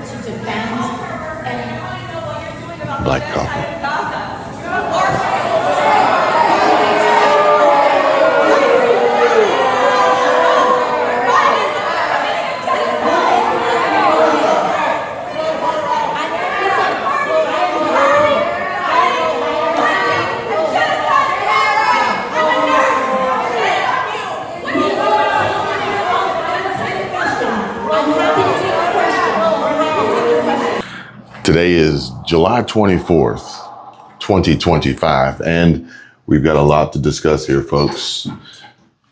to defend Black coffee. Today is July 24th, 2025, and we've got a lot to discuss here, folks.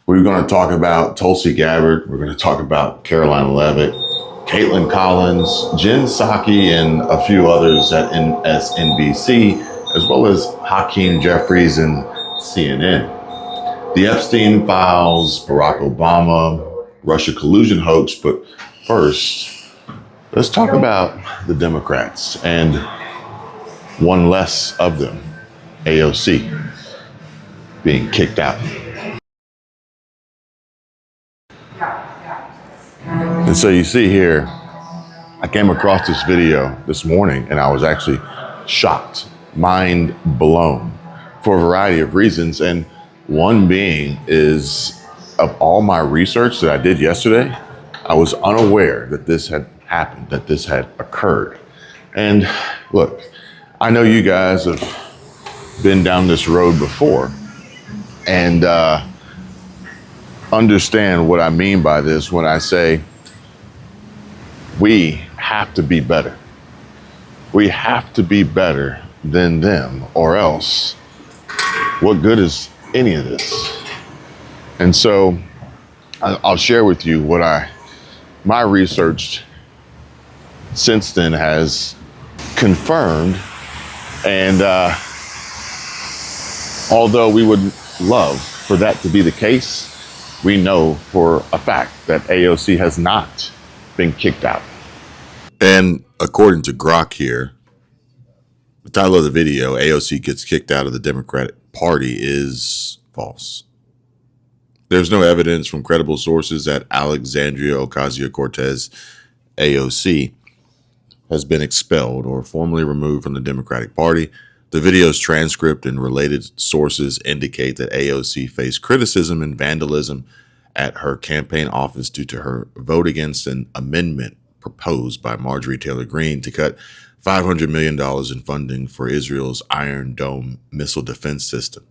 We're going to talk about Tulsi Gabbard. We're going to talk about Caroline Leavitt, Caitlin Collins, Jen Psaki, and a few others at MSNBC, as well as Hakeem Jeffries and CNN. The Epstein files, Barack Obama, Russia collusion hoax, but first, let's talk about the Democrats and one less of them, AOC, being kicked out. And so you see here, I came across this video this morning and I was actually shocked, mind blown for a variety of reasons. And one being is, of all my research that I did yesterday, I was unaware that this had happened, that this had occurred. And look, I know you guys have been down this road before and understand what I mean by this when I say we have to be better. We have to be better than them, or else what good is any of this? And so I'll share with you what my research since then has confirmed. And although we would love for that to be the case, we know for a fact that AOC has not been kicked out. And according to Grok here, the title of the video, AOC gets kicked out of the Democratic Party, is false. There's no evidence from credible sources that Alexandria Ocasio-Cortez, AOC, has been expelled or formally removed from the Democratic Party. The video's transcript and related sources indicate that AOC faced criticism and vandalism at her campaign office due to her vote against an amendment proposed by Marjorie Taylor Greene to cut $500 million in funding for Israel's Iron Dome missile defense system.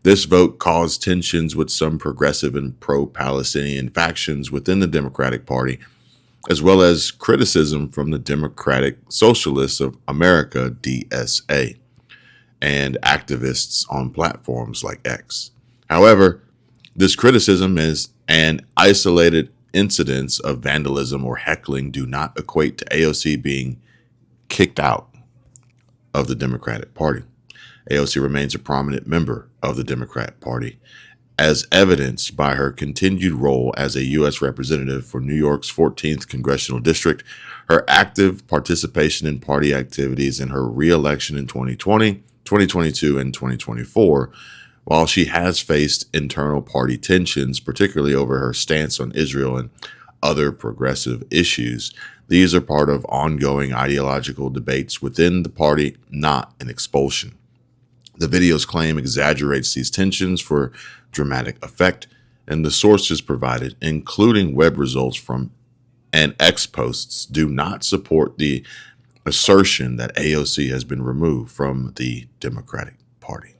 This vote caused tensions with some progressive and pro-Palestinian factions within the Democratic Party, as well as criticism from the Democratic Socialists of America, DSA, and activists on platforms like X. However, this criticism and isolated incidents of vandalism or heckling do not equate to AOC being kicked out of the Democratic Party. AOC remains a prominent member of the Democrat Party, as evidenced by her continued role as a U.S. representative for New York's 14th Congressional District, her active participation in party activities, and her re-election in 2020, 2022, and 2024, while she has faced internal party tensions, particularly over her stance on Israel and other progressive issues. These are part of ongoing ideological debates within the party, not an expulsion. The video's claim exaggerates these tensions for dramatic effect, and the sources provided, including web results from and X posts, do not support the assertion that AOC has been removed from the Democratic Party.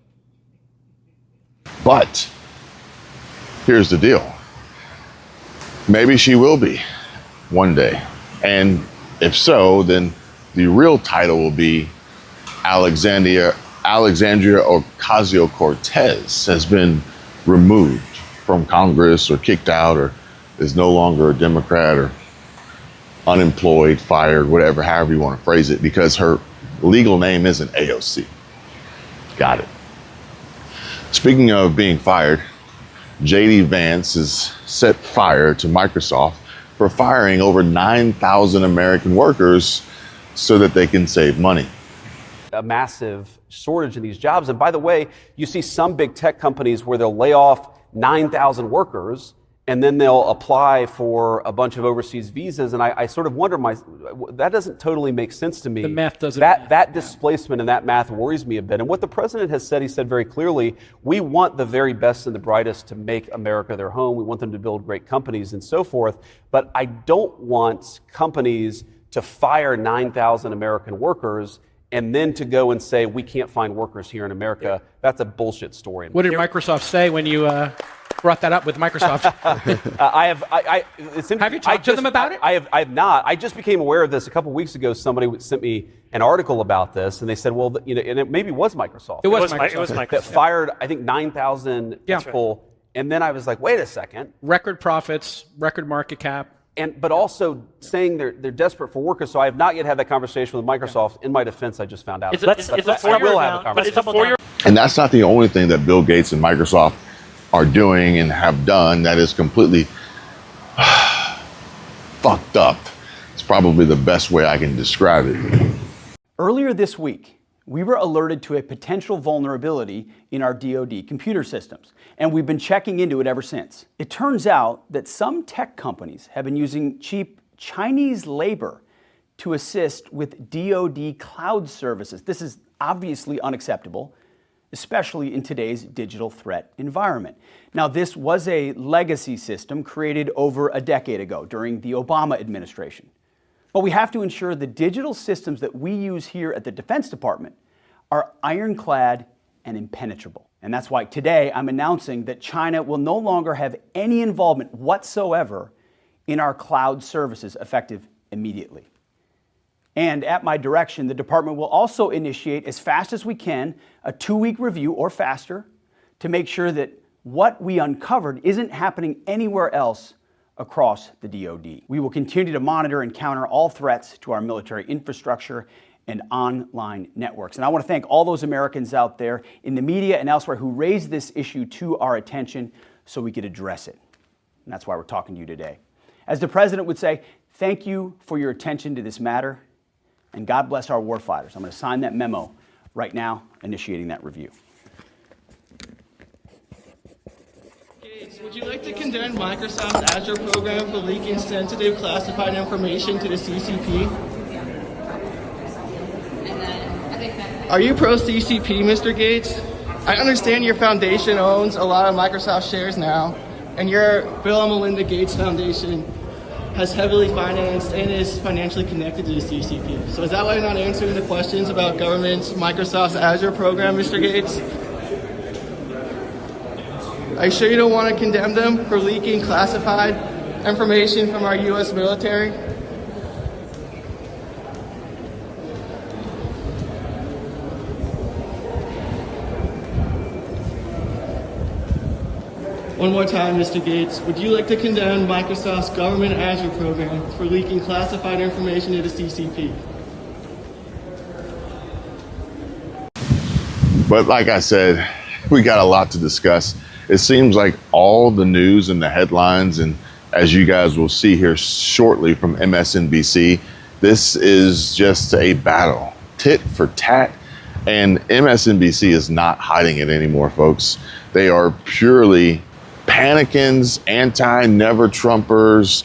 But here's the deal. Maybe she will be one day. And if so, then the real title will be Alexandria Ocasio-Cortez has been removed from Congress or kicked out or is no longer a Democrat or unemployed, fired, whatever, however you want to phrase it, because her legal name isn't AOC. Got it. Speaking of being fired, J.D. Vance has set fire to Microsoft for firing over 9,000 American workers so that they can save money. A massive shortage in these jobs. And by the way, you see some big tech companies where they'll lay off 9,000 workers and then they'll apply for a bunch of overseas visas. And I sort of wonder, that doesn't totally make sense to me. The math doesn't. That displacement and that math worries me a bit. And what the president has said, he said very clearly, we want the very best and the brightest to make America their home. We want them to build great companies and so forth. But I don't want companies to fire 9,000 American workers and then to go and say, we can't find workers here in America. That's a bullshit story. What did Microsoft say when you brought that up with Microsoft? Have you talked to them about it? I have not. I just became aware of this a couple weeks ago. Somebody sent me an article about this, and they said, well, and it maybe was Microsoft. It was Microsoft. That fired, I think, 9,000 people. Right. And then I was like, wait a second. Record profits, record market cap. But also saying they're desperate for workers. So I have not yet had that conversation with Microsoft. Yeah. In my defense, I just found out. I will have a conversation. And that's not the only thing that Bill Gates and Microsoft are doing and have done that is completely fucked up. It's probably the best way I can describe it. Earlier this week, we were alerted to a potential vulnerability in our DoD computer systems, and we've been checking into it ever since. It turns out that some tech companies have been using cheap Chinese labor to assist with DoD cloud services. This is obviously unacceptable, especially in today's digital threat environment. Now, this was a legacy system created over a decade ago during the Obama administration. But we have to ensure the digital systems that we use here at the Defense Department are ironclad and impenetrable. And that's why today I'm announcing that China will no longer have any involvement whatsoever in our cloud services effective immediately. And at my direction, the department will also initiate, as fast as we can, a 2-week review or faster to make sure that what we uncovered isn't happening anywhere else across the DoD. We will continue to monitor and counter all threats to our military infrastructure and online networks. And I want to thank all those Americans out there in the media and elsewhere who raised this issue to our attention so we could address it. And that's why we're talking to you today. As the president would say, thank you for your attention to this matter, and God bless our warfighters. I'm going to sign that memo right now, initiating that review. Would you like to condemn Microsoft's Azure program for leaking sensitive classified information to the CCP? Are you pro-CCP, Mr. Gates? I understand your foundation owns a lot of Microsoft shares now, and your Bill and Melinda Gates Foundation has heavily financed and is financially connected to the CCP. So is that why you're not answering the questions about government's Microsoft's Azure program, Mr. Gates? Are you sure you don't want to condemn them for leaking classified information from our U.S. military? One more time, Mr. Gates, would you like to condemn Microsoft's government Azure program for leaking classified information to the CCP? But like I said, we got a lot to discuss. It seems like all the news and the headlines, and as you guys will see here shortly from MSNBC, this is just a battle, tit for tat. And MSNBC is not hiding it anymore, folks. They are purely panicans, anti-never Trumpers,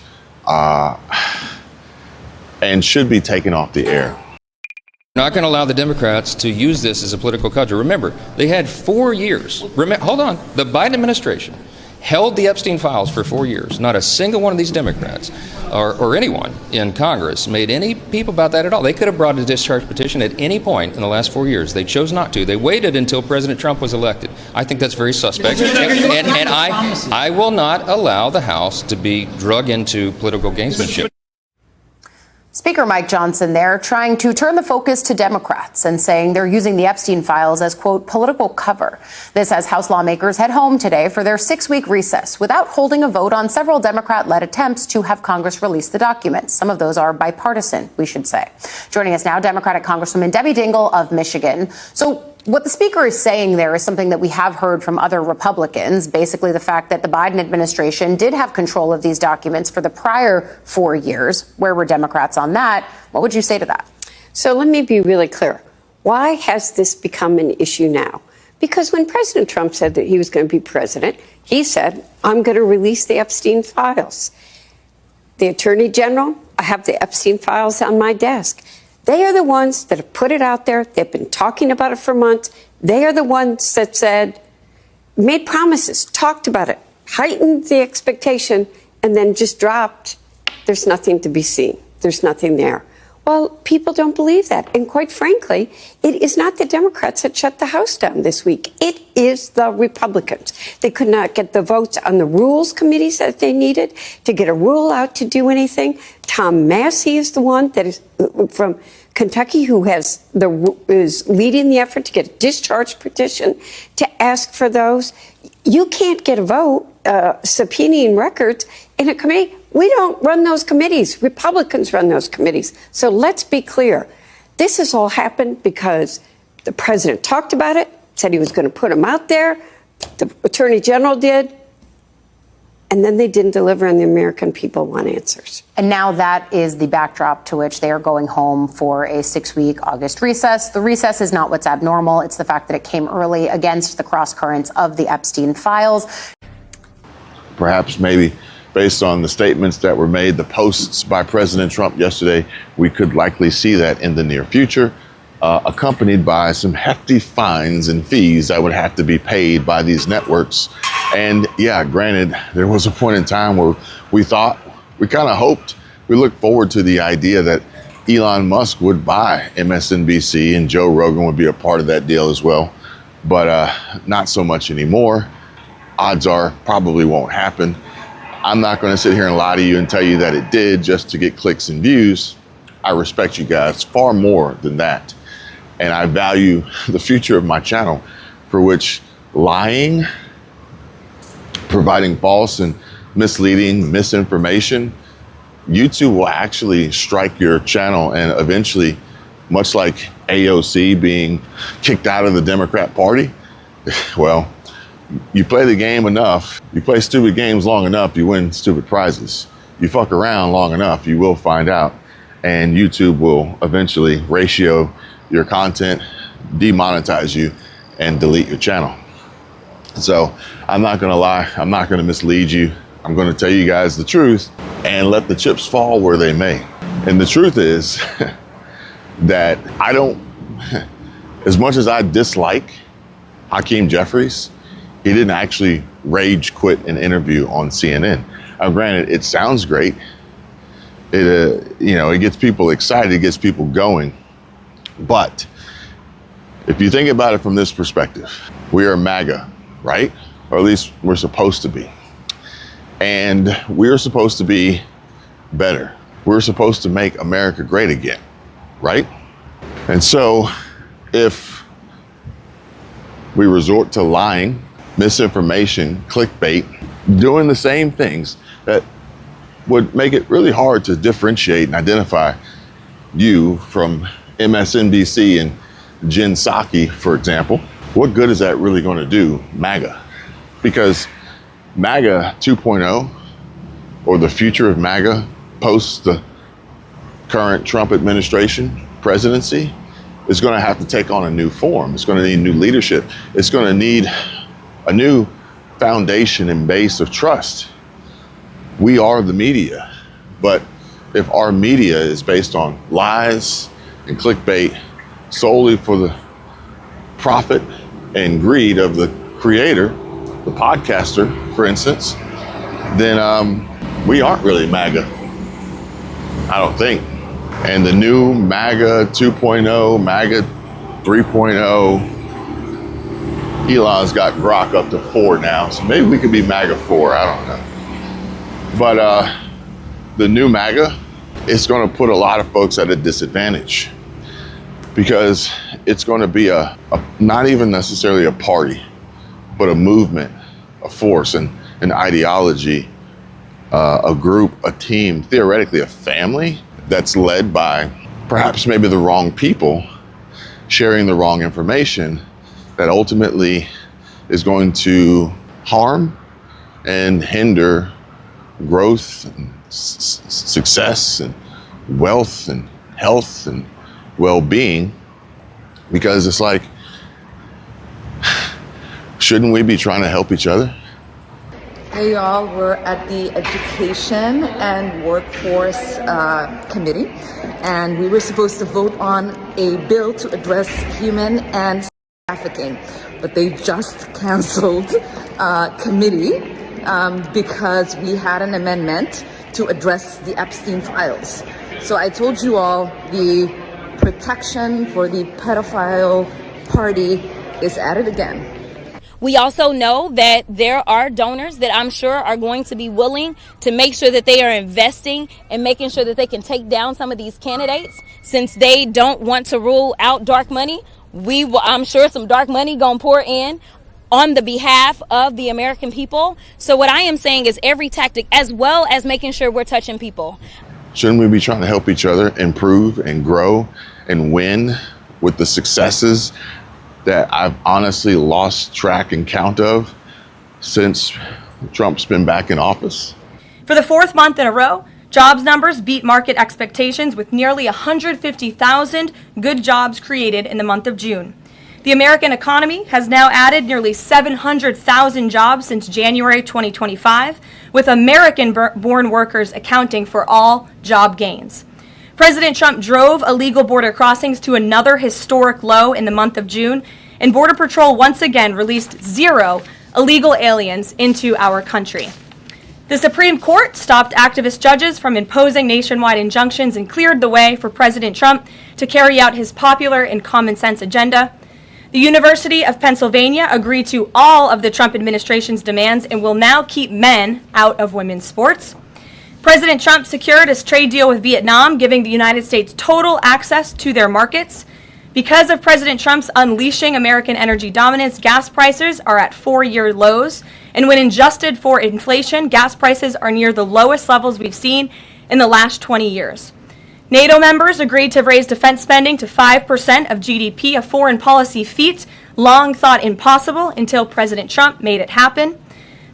and should be taken off the air. Not going to allow the Democrats to use this as a political cudgel. Remember, they had 4 years. Hold on. The Biden administration held the Epstein files for 4 years. Not a single one of these Democrats or anyone in Congress made any peep about that at all. They could have brought a discharge petition at any point in the last 4 years. They chose not to. They waited until President Trump was elected. I think that's very suspect. And I will not allow the House to be drug into political gamesmanship. Speaker Mike Johnson there trying to turn the focus to Democrats and saying they're using the Epstein files as, quote, political cover. This as House lawmakers head home today for their 6-week recess without holding a vote on several Democrat-led attempts to have Congress release the documents. Some of those are bipartisan, we should say. Joining us now, Democratic Congresswoman Debbie Dingell of Michigan. So what the speaker is saying there is something that we have heard from other Republicans, basically the fact that the Biden administration did have control of these documents for the prior 4 years. Where were Democrats on that? What would you say to that? So let me be really clear. Why has this become an issue now? Because when President Trump said that he was going to be president, he said, I'm going to release the Epstein files. The Attorney General, I have the Epstein files on my desk. They are the ones that have put it out there. They've been talking about it for months. They are the ones that said, made promises, talked about it, heightened the expectation, and then just dropped. There's nothing to be seen. There's nothing there. Well, people don't believe that. And quite frankly, it is not the Democrats that shut the House down this week. It is the Republicans. They could not get the votes on the rules committees that they needed to get a rule out to do anything. Tom Massey is the one that is from Kentucky who is leading the effort to get a discharge petition to ask for those. You can't get a vote subpoenaing records in a committee. We don't run those committees. Republicans run those committees. So let's be clear. This has all happened because the president talked about it, said he was going to put them out there. The Attorney General did. And then they didn't deliver, and the American people want answers. And now that is the backdrop to which they are going home for a 6-week August recess. The recess is not what's abnormal. It's the fact that it came early against the cross-currents of the Epstein files. Perhaps maybe based on the statements that were made, the posts by President Trump yesterday, we could likely see that in the near future, accompanied by some hefty fines and fees that would have to be paid by these networks. And yeah, granted, there was a point in time where we kind of hoped, we looked forward to the idea that Elon Musk would buy MSNBC and Joe Rogan would be a part of that deal as well. But not so much anymore. Odds are probably won't happen. I'm not going to sit here and lie to you and tell you that it did just to get clicks and views. I respect you guys far more than that. And I value the future of my channel, for which lying, providing false and misleading misinformation, YouTube will actually strike your channel, and eventually, much like AOC being kicked out of the Democrat Party, well, you play the game enough, you play stupid games long enough, you win stupid prizes. You fuck around long enough, you will find out. And YouTube will eventually ratio your content, demonetize you, and delete your channel. So I'm not gonna lie, I'm not gonna mislead you. I'm gonna tell you guys the truth and let the chips fall where they may. And the truth is that I don't, as much as I dislike Hakeem Jeffries, he didn't actually rage quit an interview on CNN. Now, granted, it sounds great. It gets people excited, it gets people going. But if you think about it from this perspective, we are MAGA, right? Or at least we're supposed to be. And we're supposed to be better. We're supposed to make America great again, right? And so if we resort to lying, misinformation, clickbait, doing the same things that would make it really hard to differentiate and identify you from MSNBC and Jen Psaki, for example, what good is that really going to do MAGA? Because MAGA 2.0, or the future of MAGA post the current Trump administration presidency, is going to have to take on a new form. It's going to need new leadership. It's going to need a new foundation and base of trust. We are the media, but if our media is based on lies and clickbait solely for the profit and greed of the creator, the podcaster, for instance, then we aren't really MAGA, I don't think. And the new MAGA 2.0, MAGA 3.0, Elon's got Grok up to 4 now, so maybe we could be MAGA 4, I don't know. But the new MAGA, it's going to put a lot of folks at a disadvantage, because it's going to be a not even necessarily a party, but a movement, a force, and an ideology, a group, a team, theoretically a family that's led by perhaps maybe the wrong people sharing the wrong information that ultimately is going to harm and hinder growth and success and wealth and health and well-being. Because it's like, Shouldn't we be trying to help each other? Hey y'all, we're at the Education and Workforce Committee, and we were supposed to vote on a bill to address human and trafficking, but they just canceled committee because we had an amendment to address the Epstein files. So I told you all the protection for the pedophile party is at it again. We also know that there are donors that I'm sure are going to be willing to make sure that they are investing and making sure that they can take down some of these candidates. Since they don't want to rule out dark money, I'm sure some dark money gonna pour in on the behalf of the American people. So what I am saying is every tactic, as well as making sure we're touching people. Shouldn't we be trying to help each other improve and grow and win with the successes that I've honestly lost track and count of since Trump's been back in office? For the fourth month in a row, jobs numbers beat market expectations with nearly 150,000 good jobs created in the month of June. The American economy has now added nearly 700,000 jobs since January 2025, with American-born workers accounting for all job gains. President Trump drove illegal border crossings to another historic low in the month of June, and Border Patrol once again released 0 illegal aliens into our country. The Supreme Court stopped activist judges from imposing nationwide injunctions and cleared the way for President Trump to carry out his popular and common sense agenda. The University of Pennsylvania agreed to all of the Trump administration's demands and will now keep men out of women's sports. President Trump secured his trade deal with Vietnam, giving the United States total access to their markets. Because of President Trump's unleashing American energy dominance, gas prices are at 4-year lows. And when adjusted for inflation, gas prices are near the lowest levels we've seen in the last 20 years. NATO members agreed to raise defense spending to 5% of GDP, a foreign policy feat long thought impossible until President Trump made it happen.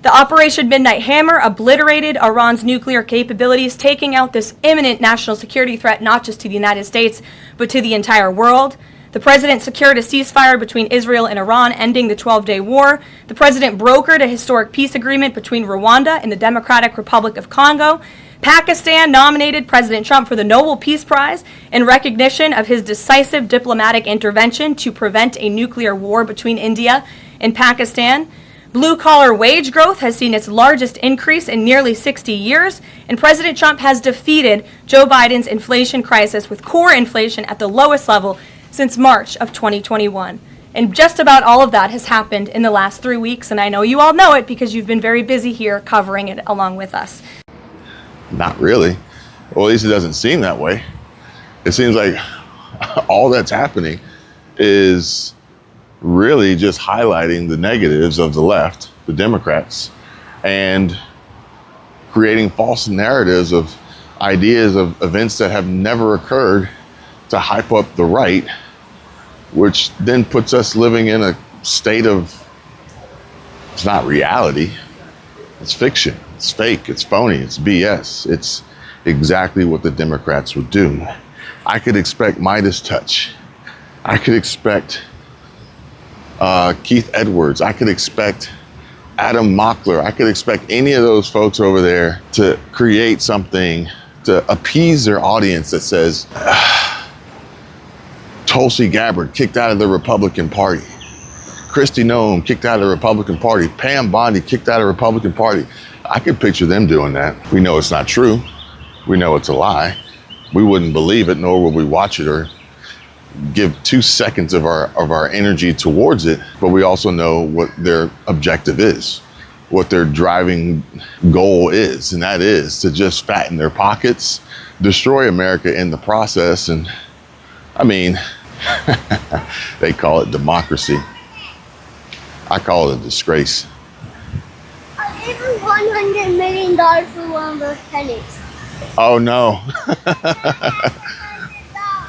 The Operation Midnight Hammer obliterated Iran's nuclear capabilities, taking out this imminent national security threat not just to the United States, but to the entire world. The president secured a ceasefire between Israel and Iran, ending the 12-day war. The president brokered a historic peace agreement between Rwanda and the Democratic Republic of Congo. Pakistan nominated President Trump for the Nobel Peace Prize in recognition of his decisive diplomatic intervention to prevent a nuclear war between India and Pakistan. Blue-collar wage growth has seen its largest increase in nearly 60 years, and President Trump has defeated Joe Biden's inflation crisis with core inflation at the lowest level since March of 2021. And just about all of that has happened in the last 3 weeks, and I know you all know it because you've been very busy here covering it along with us. Not really. Well, at least it doesn't seem that way. It seems like all that's happening is really just highlighting the negatives of the left, the Democrats, and creating false narratives of ideas of events that have never occurred to hype up the right, which then puts us living in a state of, it's not reality, it's fiction, it's fake, it's phony, it's BS. It's exactly what the Democrats would do. I could expect Midas Touch. I could expect Keith Edwards. I could expect Adam Mockler. I could expect any of those folks over there to create something to appease their audience that says, Tulsi Gabbard kicked out of the Republican Party. Kristi Noem kicked out of the Republican Party. Pam Bondi kicked out of the Republican Party. I could picture them doing that. We know it's not true. We know it's a lie. We wouldn't believe it, nor would we watch it or give 2 seconds of our energy towards it. But we also know what their objective is, what their driving goal is, and that is to just fatten their pockets, destroy America in the process. And I mean, they call it democracy. I call it a disgrace. I gave her $100 million for one of those pennies. Oh no.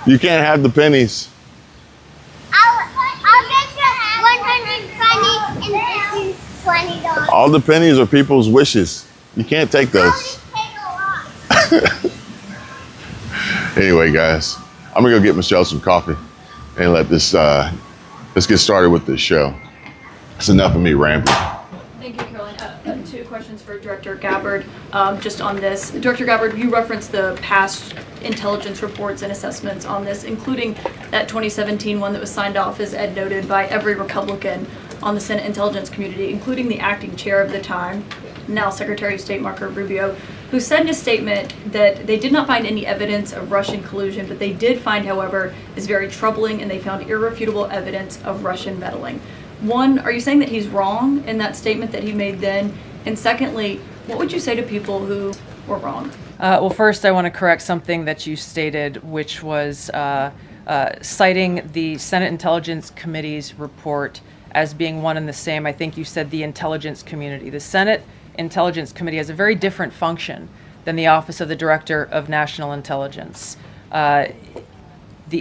You can't have the pennies. I'll get you $120 and $20. All the pennies are people's wishes. You can't take those. Anyway, guys, I'm gonna go get Michelle some coffee and let's get started with this show. That's enough of me rambling. Thank you, Caroline. Two questions for Director Gabbard. Just on this, Director Gabbard, you referenced the past intelligence reports and assessments on this, including that 2017 one that was signed off, as Ed noted, by every Republican on the Senate Intelligence Community, including the acting chair of the time, now Secretary of State Marco Rubio, who said in a statement that they did not find any evidence of Russian collusion, but they did find, however, is very troubling, and they found irrefutable evidence of Russian meddling. One, are you saying that he's wrong in that statement that he made then? And secondly, what would you say to people who were wrong? Well, first, I want to correct something that you stated, which was citing the Senate Intelligence Committee's report as being one and the same. I think you said the intelligence community. The Senate Intelligence Committee has a very different function than the Office of the Director of National Intelligence. The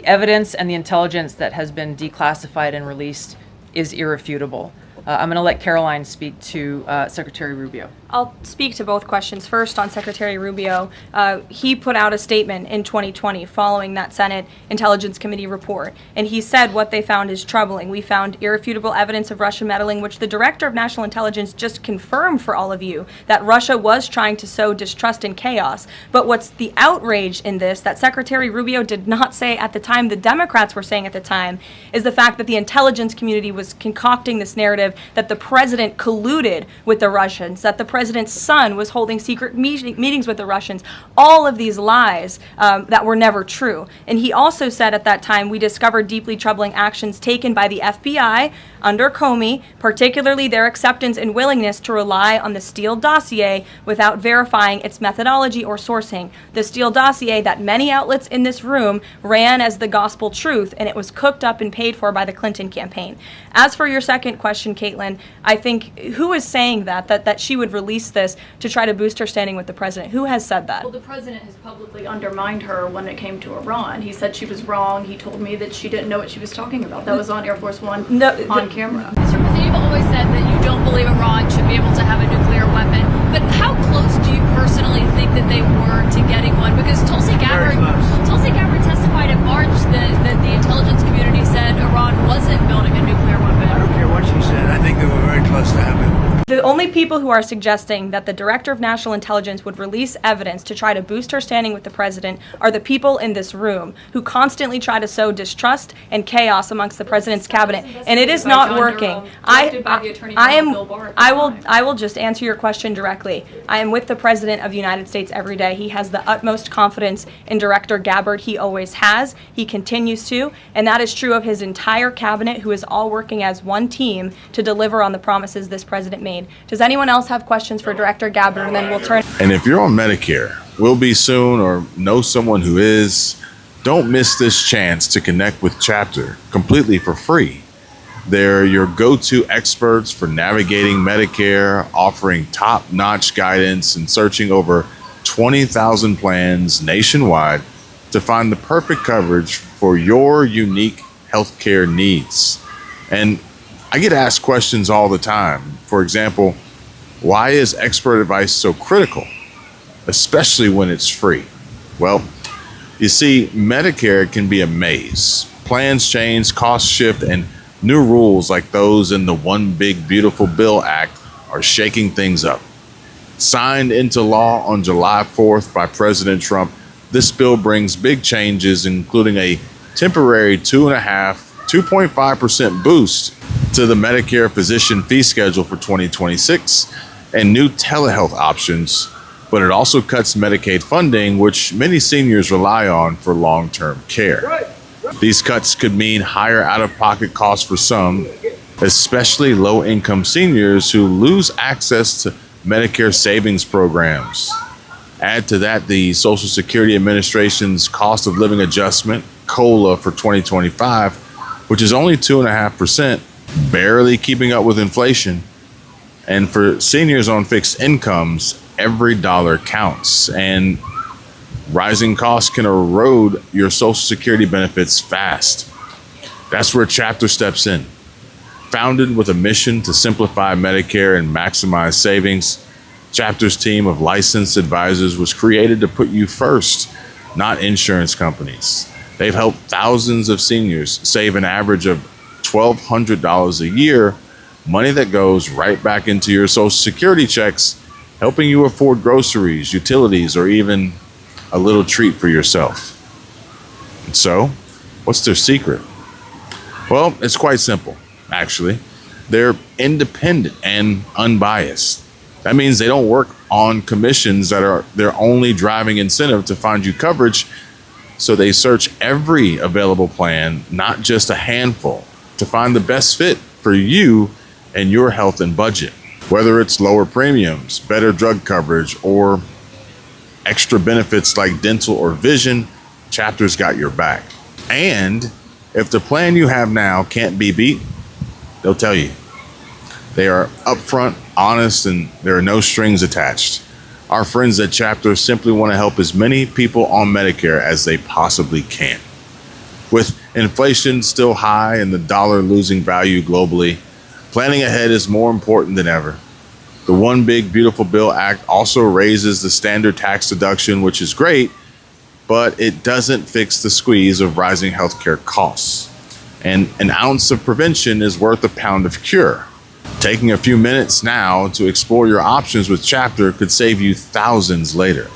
evidence and the intelligence that has been declassified and released is irrefutable. I'm going to let Caroline speak to Secretary Rubio. I'll speak to both questions. First, on Secretary Rubio, he put out a statement in 2020 following that Senate Intelligence Committee report, and he said what they found is troubling. We found irrefutable evidence of Russian meddling, which the Director of National Intelligence just confirmed for all of you, that Russia was trying to sow distrust and chaos. But what's the outrage in this that Secretary Rubio did not say at the time, the Democrats were saying at the time, is the fact that the intelligence community was concocting this narrative that the president colluded with the Russians, that the president's son was holding secret meetings with the Russians, all of these lies that were never true. And he also said at that time, we discovered deeply troubling actions taken by the FBI under Comey, particularly their acceptance and willingness to rely on the Steele dossier without verifying its methodology or sourcing. The Steele dossier that many outlets in this room ran as the gospel truth, and it was cooked up and paid for by the Clinton campaign. As for your second question, Caitlin, I think, who is saying that she would release this to try to boost her standing with the president? Who has said that? Well, the president has publicly undermined her when it came to Iran. He said she was wrong. He told me that she didn't know what she was talking about. That was on Air Force One on camera. Mr. President, you've always said that you don't believe Iran should be able to have a nuclear weapon. But how close do you personally think that they were to getting one? Because Tulsi Gabbard testified in March that the intelligence community said Iran wasn't building a nuclear weapon. I don't care what she said. I think they were very close to having it. The only people who are suggesting that the Director of National Intelligence would release evidence to try to boost her standing with the president are the people in this room who constantly try to sow distrust and chaos amongst the president's cabinet, and it is not working. I will just answer your question directly. I am with the President of the United States every day. He has the utmost confidence in Director Gabbard. He always has. He continues to, and that is true of his entire cabinet, who is all working as one team to deliver on the promises this president made. Does anyone else have questions for Director Gabbard? And then we'll turn. And if you're on Medicare, will be soon, or know someone who is, don't miss this chance to connect with Chapter completely for free. They're your go-to experts for navigating Medicare, offering top-notch guidance and searching over 20,000 plans nationwide to find the perfect coverage for your unique healthcare needs. And I get asked questions all the time. For example, why is expert advice so critical, especially when it's free? Well, you see, Medicare can be a maze. Plans change, costs shift, and new rules like those in the One Big Beautiful Bill Act are shaking things up. Signed into law on July 4th by President Trump, this bill brings big changes, including a temporary 2.5% boost to the Medicare physician fee schedule for 2026 and new telehealth options, but it also cuts Medicaid funding, which many seniors rely on for long-term care. These cuts could mean higher out-of-pocket costs for some, especially low-income seniors who lose access to Medicare savings programs. Add to that the Social Security Administration's cost of living adjustment, COLA, for 2025, which is only 2.5%, barely keeping up with inflation. And for seniors on fixed incomes, every dollar counts, and rising costs can erode your Social Security benefits fast. That's where Chapter steps in. Founded with a mission to simplify Medicare and maximize savings, Chapter's team of licensed advisors was created to put you first, not insurance companies. They've helped thousands of seniors save an average of $1,200 a year money that goes right back into your Social Security checks, helping you afford groceries, utilities, or even a little treat for yourself. And so, what's their secret? Well, it's quite simple, actually. They're independent and unbiased. That means they don't work on commissions that are their only driving incentive to find you coverage. So they search every available plan, not just a handful, to find the best fit for you and your health and budget. Whether it's lower premiums, better drug coverage, or extra benefits like dental or vision, Chapter's got your back. And if the plan you have now can't be beat, they'll tell you. They are upfront, honest, and there are no strings attached. Our friends at Chapter simply want to help as many people on Medicare as they possibly can. With inflation still high and the dollar losing value globally, planning ahead is more important than ever. The One Big Beautiful Bill Act also raises the standard tax deduction, which is great, but it doesn't fix the squeeze of rising healthcare costs. And an ounce of prevention is worth a pound of cure. Taking a few minutes now to explore your options with Chapter could save you thousands later.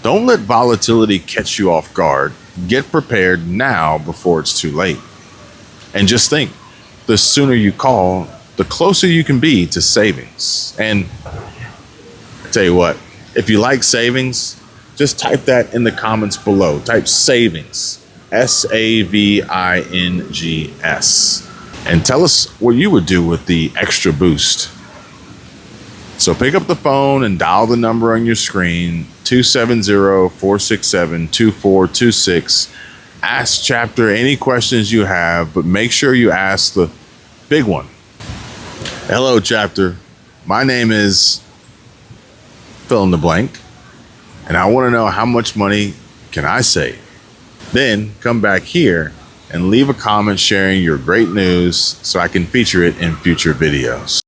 Don't let volatility catch you off guard. Get prepared now before it's too late. And just think, the sooner you call, the closer you can be to savings. And I tell you what, if you like savings, just type that in the comments below. Type savings, SAVINGS. And tell us what you would do with the extra boost. So pick up the phone and dial the number on your screen, 270-467-2426. Ask Chapter any questions you have, but make sure you ask the big one. Hello, Chapter. My name is fill in the blank, and I want to know how much money can I save? Then come back here and leave a comment sharing your great news so I can feature it in future videos.